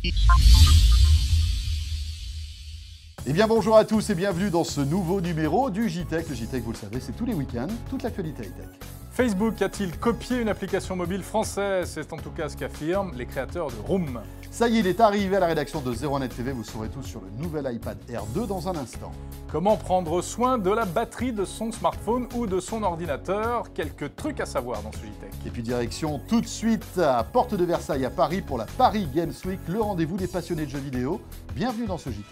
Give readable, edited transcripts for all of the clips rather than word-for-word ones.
Eh bien bonjour à tous et bienvenue dans ce nouveau numéro du JTech. Le JTech, vous le savez, c'est tous les week-ends, toute l'actualité high-tech. Facebook a-t-il copié une application mobile française? C'est en tout cas ce qu'affirment les créateurs de Room. Ça y est, il est arrivé à la rédaction de 01net TV, vous saurez tout sur le nouvel iPad Air 2 dans un instant. Comment prendre soin de la batterie de son smartphone ou de son ordinateur? Quelques trucs à savoir dans ce JTech. Et puis direction tout de suite à Porte de Versailles à Paris pour la Paris Games Week, le rendez-vous des passionnés de jeux vidéo. Bienvenue dans ce JTech.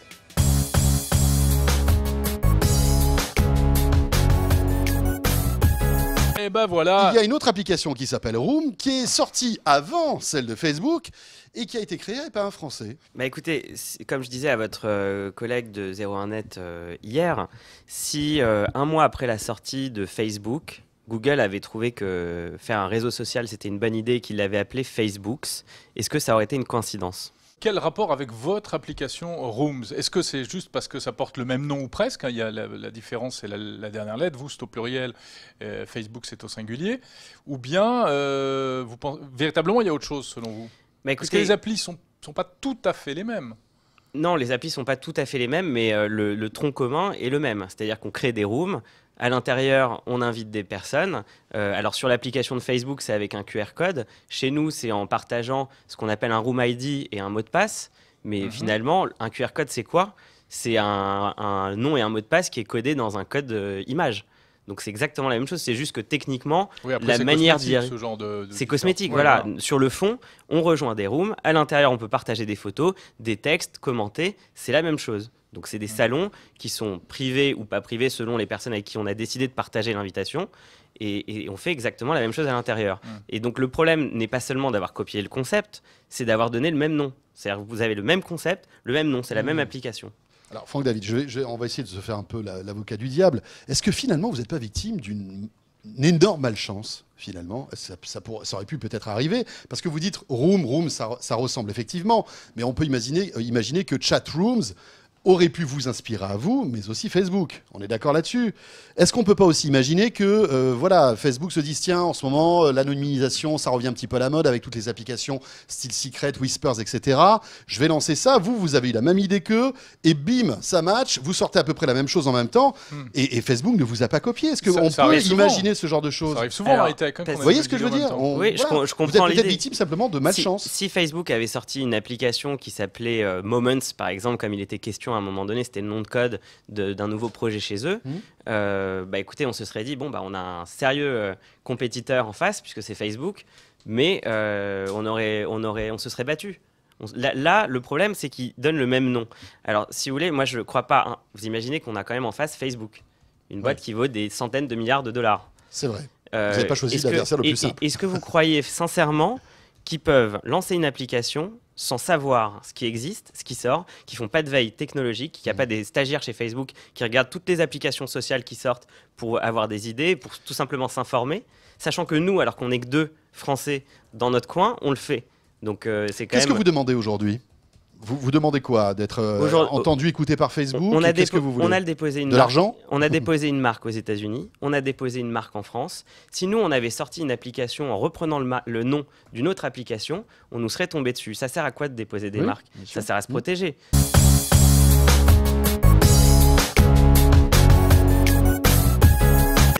Et ben voilà. Il y a une autre application qui s'appelle Room, qui est sortie avant celle de Facebook et qui a été créée par un Français. Bah écoutez, comme je disais à votre collègue de 01net hier, si un mois après la sortie de Facebook, Google avait trouvé que faire un réseau social c'était une bonne idée et qu'il l'avait appelé Facebooks, est-ce que ça aurait été une coïncidence ? Quel rapport avec votre application Rooms? Est-ce que c'est juste parce que ça porte le même nom ou presque, hein? Il y a la différence, c'est la dernière lettre. Vous, c'est au pluriel, Facebook, c'est au singulier. Ou bien, vous pensez, véritablement, il y a autre chose selon vous? Bah Parce que les applis ne sont pas tout à fait les mêmes. Non, les applis ne sont pas tout à fait les mêmes, mais le tronc commun est le même. C'est-à-dire qu'on crée des rooms. À l'intérieur, on invite des personnes. Alors sur l'application de Facebook, c'est avec un QR code. Chez nous, c'est en partageant ce qu'on appelle un Room ID et un mot de passe. Mais finalement, un QR code, c'est quoi? C'est un nom et un mot de passe qui est codé dans un code image. Donc c'est exactement la même chose, c'est juste que techniquement, Oui, après, la manière d'y d'y... C'est cosmétique, voilà. Sur le fond, on rejoint des rooms. À l'intérieur, on peut partager des photos, des textes, commenter. C'est la même chose. Donc c'est des salons qui sont privés ou pas privés selon les personnes avec qui on a décidé de partager l'invitation. Et on fait exactement la même chose à l'intérieur. Et donc le problème n'est pas seulement d'avoir copié le concept, c'est d'avoir donné le même nom. C'est-à-dire que vous avez le même concept, le même nom, c'est la même application. Alors Franck David, on va essayer de se faire un peu l'avocat du diable. Est-ce que finalement vous n'êtes pas victime d'une énorme malchance finalement? Ça aurait pu peut-être arriver, parce que vous dites Room, ça ressemble effectivement, mais on peut imaginer que Chatrooms aurait pu vous inspirer à vous, mais aussi Facebook. On est d'accord là-dessus. Est-ce qu'on ne peut pas aussi imaginer que voilà, Facebook se dise, tiens, en ce moment, l'anonymisation, ça revient un petit peu à la mode avec toutes les applications style Secret, Whispers, etc. Je vais lancer ça. Vous avez eu la même idée qu'eux, et bim, ça match. Vous sortez à peu près la même chose en même temps, et Facebook ne vous a pas copié. Est-ce qu'on peut imaginer ce genre de choses? Ça arrive souvent à high-tech. Vous voyez ce que je veux dire? Oui, voilà. je comprends l'idée. Vous êtes peut-être victime simplement de malchance. Si Facebook avait sorti une application qui s'appelait Moments, par exemple, comme il était question à un moment donné, c'était le nom de code d'un nouveau projet chez eux, bah écoutez, on se serait dit, bon, bah, on a un sérieux compétiteur en face, puisque c'est Facebook, mais on se serait battu. Là, le problème, c'est qu'ils donnent le même nom. Alors, si vous voulez, moi, je ne crois pas. Hein, vous imaginez qu'on a quand même en face Facebook, une boîte qui vaut des centaines de milliards de dollars. C'est vrai. Vous n'avez pas choisi l'adversaire le plus simple. Est-ce que vous croyez sincèrement qu'ils peuvent lancer une application sans savoir ce qui existe, ce qui sort, qui font pas de veille technologique, qu'il n'y a pas des stagiaires chez Facebook qui regardent toutes les applications sociales qui sortent pour avoir des idées, pour tout simplement s'informer, sachant que nous, alors qu'on n'est que 2 Français dans notre coin, on le fait. Donc c'est quand même... Qu'est-ce que vous demandez aujourd'hui? Vous demandez quoi? D'être entendu, écouté par Facebook? Qu'est-ce que vous voulez? On a déposé une de l'argent? On a déposé une marque aux États-Unis, on a déposé une marque en France. Si nous, on avait sorti une application en reprenant le nom d'une autre application, on nous serait tombé dessus. Ça sert à quoi de déposer des marques? Ça sert à se protéger.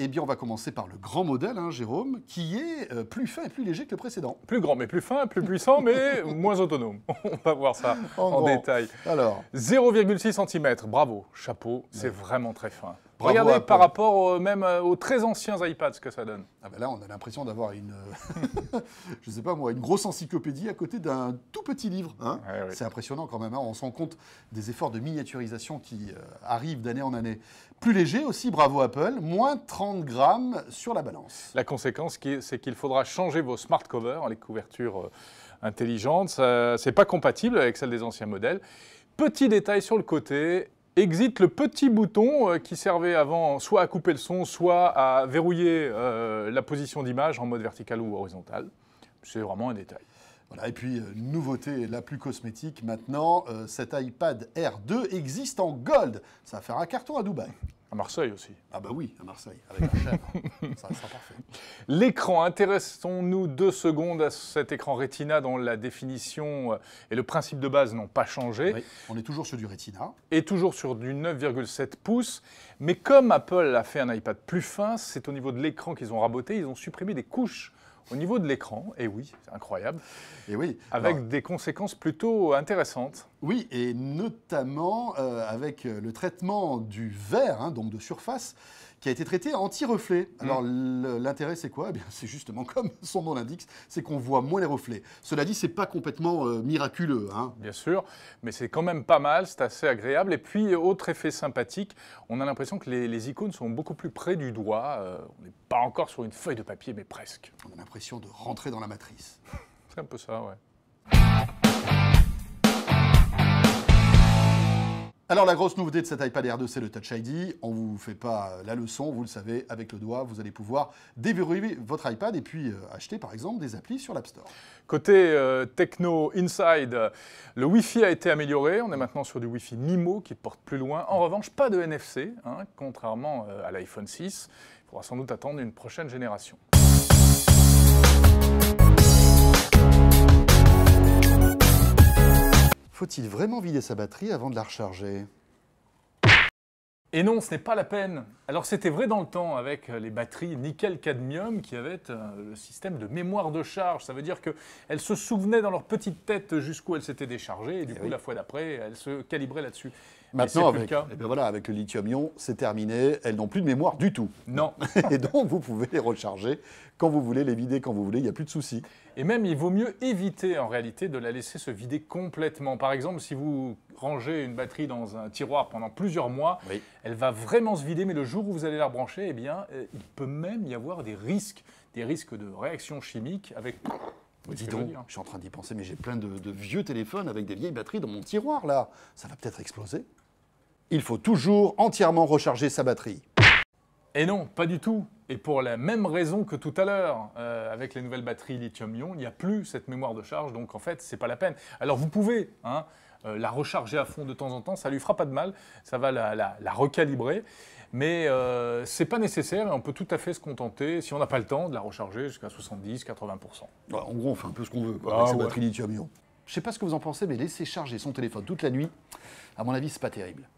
Eh bien, on va commencer par le grand modèle, hein, Jérôme, qui est plus fin et plus léger que le précédent. Plus grand, mais plus fin, plus puissant, mais moins autonome. On va voir ça en détail. Alors, 0,6 cm, bravo, chapeau, c'est vraiment très fin. Bravo. Regardez par rapport même aux très anciens iPads ce que ça donne. Ah ben là, on a l'impression d'avoir une, je sais pas moi, une grosse encyclopédie à côté d'un tout petit livre. Hein. Oui. C'est impressionnant quand même. Hein. On se rend compte des efforts de miniaturisation qui arrivent d'année en année. Plus léger aussi, bravo Apple, moins 30 grammes sur la balance. La conséquence, c'est qu'il faudra changer vos smart covers, les couvertures intelligentes. C'est pas compatible avec celles des anciens modèles. Petit détail sur le côté. Exit le petit bouton qui servait avant soit à couper le son, soit à verrouiller la position d'image en mode vertical ou horizontal. C'est vraiment un détail. Voilà, et puis, nouveauté la plus cosmétique maintenant, cet iPad Air 2 existe en gold. Ça va faire un carton à Dubaï. À Marseille aussi. Ah bah oui, à Marseille, avec la chèvre. Ça sera parfait. L'écran, intéressons-nous 2 secondes à cet écran Retina dont la définition et le principe de base n'ont pas changé. Oui, on est toujours sur du Retina. Et toujours sur du 9,7 pouces. Mais comme Apple a fait un iPad plus fin, c'est au niveau de l'écran qu'ils ont raboté. Ils ont supprimé des couches au niveau de l'écran. Et oui, c'est incroyable. Et oui. Avec des conséquences plutôt intéressantes. Oui, et notamment avec le traitement du verre, hein, donc de surface, qui a été traité anti-reflet. Alors l'intérêt c'est quoi? Eh bien, c'est justement comme son nom l'indique, c'est qu'on voit moins les reflets. Cela dit, c'est pas complètement miraculeux. Hein. Bien sûr, mais c'est quand même pas mal, c'est assez agréable. Et puis, autre effet sympathique, on a l'impression que les icônes sont beaucoup plus près du doigt. On n'est pas encore sur une feuille de papier, mais presque. On a l'impression de rentrer dans la matrice. C'est un peu ça, ouais. Alors la grosse nouveauté de cet iPad Air 2, c'est le Touch ID. On ne vous fait pas la leçon, vous le savez, avec le doigt, vous allez pouvoir déverrouiller votre iPad et puis acheter par exemple des applis sur l'App Store. Côté techno inside, le Wi-Fi a été amélioré. On est maintenant sur du Wi-Fi MIMO qui porte plus loin. En revanche, pas de NFC, hein, contrairement à l'iPhone 6. Il faudra sans doute attendre une prochaine génération. Faut-il vraiment vider sa batterie avant de la recharger? Et non, ce n'est pas la peine. Alors c'était vrai dans le temps avec les batteries nickel-cadmium qui avaient le système de mémoire de charge. Ça veut dire qu'elles se souvenaient dans leur petite tête jusqu'où elles s'étaient déchargées et du coup la fois d'après, elles se calibraient là-dessus. Maintenant, avec le lithium-ion, c'est terminé. Elles n'ont plus de mémoire du tout. Non. Et donc, vous pouvez les recharger quand vous voulez, les vider quand vous voulez. Il n'y a plus de souci. Et même, il vaut mieux éviter en réalité de la laisser se vider complètement. Par exemple, si vous rangez une batterie dans un tiroir pendant plusieurs mois, elle va vraiment se vider. Mais le jour où vous allez la rebrancher, eh bien, il peut même y avoir des risques de réaction chimique avec... Dis donc, je suis en train d'y penser, mais j'ai plein de vieux téléphones avec des vieilles batteries dans mon tiroir, là. Ça va peut-être exploser. Il faut toujours entièrement recharger sa batterie. Et non, pas du tout. Et pour la même raison que tout à l'heure, avec les nouvelles batteries lithium-ion, il n'y a plus cette mémoire de charge, donc en fait, c'est pas la peine. Alors vous pouvez la recharger à fond de temps en temps, ça lui fera pas de mal, ça va la recalibrer, mais c'est pas nécessaire et on peut tout à fait se contenter, si on n'a pas le temps, de la recharger jusqu'à 70-80%. En gros, on fait un peu ce qu'on veut avec ces batteries lithium-ion. Je sais pas ce que vous en pensez, mais laisser charger son téléphone toute la nuit, à mon avis, c'est pas terrible.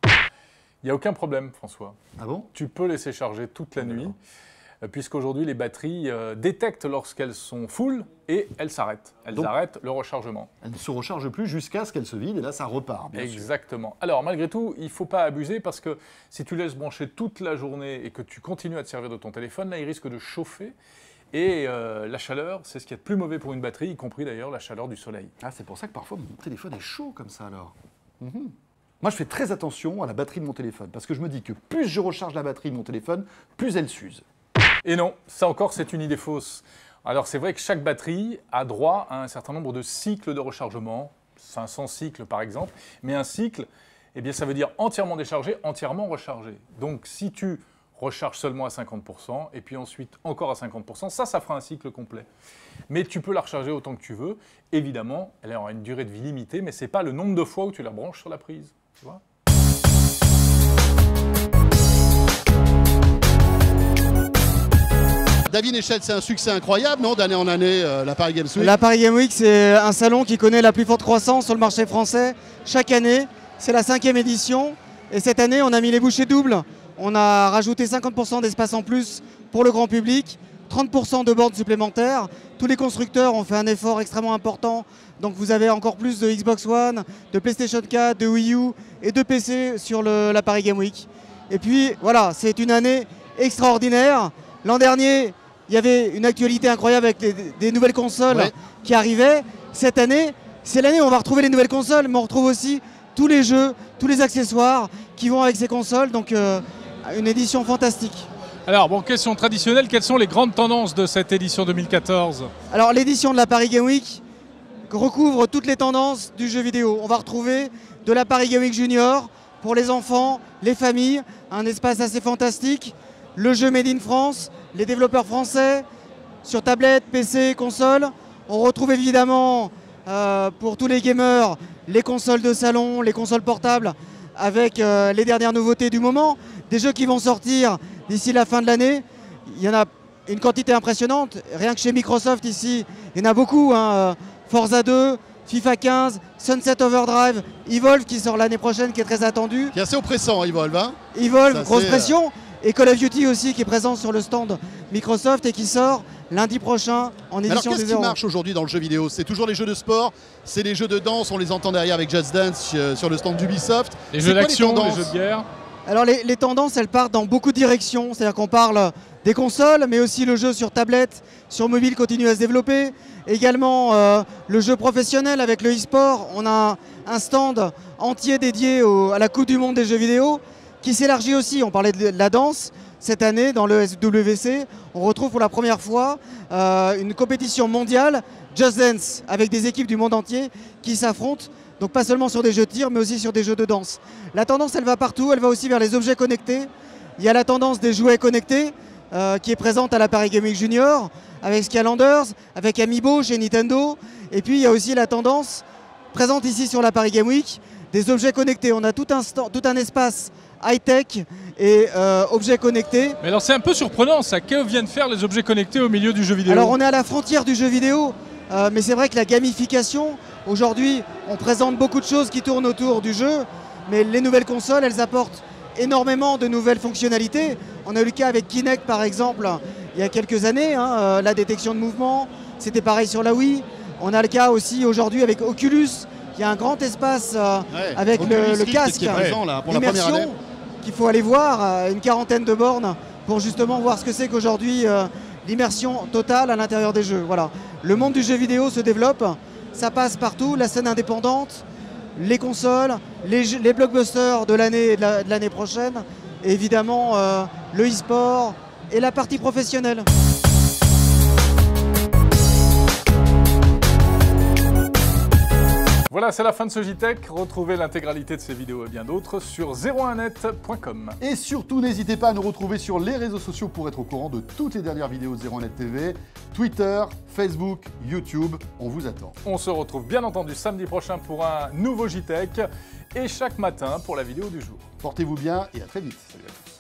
Il n'y a aucun problème, François. Ah bon? Tu peux laisser charger toute la nuit, puisqu'aujourd'hui, les batteries détectent lorsqu'elles sont full et elles s'arrêtent. Elles arrêtent le rechargement. Elles ne se rechargent plus jusqu'à ce qu'elles se vident et là, ça repart, bien sûr. Exactement. Alors, malgré tout, il ne faut pas abuser parce que si tu laisses brancher toute la journée et que tu continues à te servir de ton téléphone, là, il risque de chauffer. Et la chaleur, c'est ce qu'il y a de plus mauvais pour une batterie, y compris d'ailleurs la chaleur du soleil. Ah, c'est pour ça que parfois, mon téléphone est chaud comme ça, alors. Moi, je fais très attention à la batterie de mon téléphone, parce que je me dis que plus je recharge la batterie de mon téléphone, plus elle s'use. Et non, ça encore, c'est une idée fausse. Alors, c'est vrai que chaque batterie a droit à un certain nombre de cycles de rechargement, 500 cycles par exemple, mais un cycle, eh bien, ça veut dire entièrement déchargé, entièrement rechargé. Donc, si tu recharges seulement à 50%, et puis ensuite encore à 50%, ça fera un cycle complet. Mais tu peux la recharger autant que tu veux. Évidemment, elle aura une durée de vie limitée, mais ce n'est pas le nombre de fois où tu la branches sur la prise. Tu vois ? David Echelle, c'est un succès incroyable, non, d'année en année, la Paris Games Week? La Paris Games Week, c'est un salon qui connaît la plus forte croissance sur le marché français chaque année. C'est la 5e édition. Et cette année, on a mis les bouchées doubles. On a rajouté 50% d'espace en plus pour le grand public, 30% de bornes supplémentaires. Tous les constructeurs ont fait un effort extrêmement important. Donc vous avez encore plus de Xbox One, de PlayStation 4, de Wii U et de PC sur la Paris Games Week. Et puis voilà, c'est une année extraordinaire. L'an dernier, il y avait une actualité incroyable avec des nouvelles consoles qui arrivaient. Cette année, c'est l'année où on va retrouver les nouvelles consoles, mais on retrouve aussi tous les jeux, tous les accessoires qui vont avec ces consoles. Donc une édition fantastique. Alors, bon, question traditionnelle, quelles sont les grandes tendances de cette édition 2014 ? Alors, l'édition de la Paris Games Week recouvre toutes les tendances du jeu vidéo. On va retrouver de la Paris Games Week Junior pour les enfants, les familles, un espace assez fantastique. Le jeu Made in France, les développeurs français, sur tablette, PC, console. On retrouve évidemment, pour tous les gamers, les consoles de salon, les consoles portables, avec les dernières nouveautés du moment, des jeux qui vont sortir d'ici la fin de l'année. Il y en a une quantité impressionnante. Rien que chez Microsoft ici, il y en a beaucoup. Hein. Forza 2, FIFA 15, Sunset Overdrive, Evolve qui sort l'année prochaine, qui est très attendu. Qui est assez oppressant, Evolve. Hein, Evolve, grosse pression. Et Call of Duty aussi qui est présent sur le stand Microsoft et qui sort lundi prochain en édition. Alors qu'est-ce qui marche aujourd'hui dans le jeu vidéo? C'est toujours les jeux de sport, c'est les jeux de danse, on les entend derrière avec Just Dance sur le stand d'Ubisoft. Les jeux d'action, les jeux de guerre. Alors les tendances, elles partent dans beaucoup de directions. C'est-à-dire qu'on parle des consoles, mais aussi le jeu sur tablette, sur mobile continue à se développer. Également le jeu professionnel avec le e-sport. On a un stand entier dédié à la Coupe du Monde des jeux vidéo qui s'élargit aussi. On parlait de la danse. Cette année, dans le SWC, on retrouve pour la première fois une compétition mondiale Just Dance avec des équipes du monde entier qui s'affrontent. Donc pas seulement sur des jeux de tir, mais aussi sur des jeux de danse. La tendance, elle va partout. Elle va aussi vers les objets connectés. Il y a la tendance des jouets connectés qui est présente à la Paris Gaming Junior avec Skylanders, avec Amiibo chez Nintendo. Et puis il y a aussi la tendance présente ici sur la Paris Game Week des objets connectés. On a tout un espace high-tech et objets connectés. Mais alors c'est un peu surprenant ça, que viennent faire les objets connectés au milieu du jeu vidéo? Alors on est à la frontière du jeu vidéo, mais c'est vrai que la gamification, aujourd'hui on présente beaucoup de choses qui tournent autour du jeu, mais les nouvelles consoles, elles apportent énormément de nouvelles fonctionnalités. On a eu le cas avec Kinect par exemple, il y a quelques années, hein, la détection de mouvement, c'était pareil sur la Wii. On a le cas aussi aujourd'hui avec Oculus, qui a un grand espace avec le casque, l'immersion, qu'il faut aller voir, une quarantaine de bornes pour justement voir ce que c'est qu'aujourd'hui l'immersion totale à l'intérieur des jeux. Voilà. Le monde du jeu vidéo se développe, ça passe partout, la scène indépendante, les consoles, les blockbusters de l'année et de l'année prochaine, et évidemment le e-sport et la partie professionnelle. Voilà, c'est la fin de ce JTech. Retrouvez l'intégralité de ces vidéos et bien d'autres sur 01net.com. Et surtout, n'hésitez pas à nous retrouver sur les réseaux sociaux pour être au courant de toutes les dernières vidéos de 01net TV, Twitter, Facebook, YouTube. On vous attend. On se retrouve bien entendu samedi prochain pour un nouveau JTech et chaque matin pour la vidéo du jour. Portez-vous bien et à très vite. Salut à tous.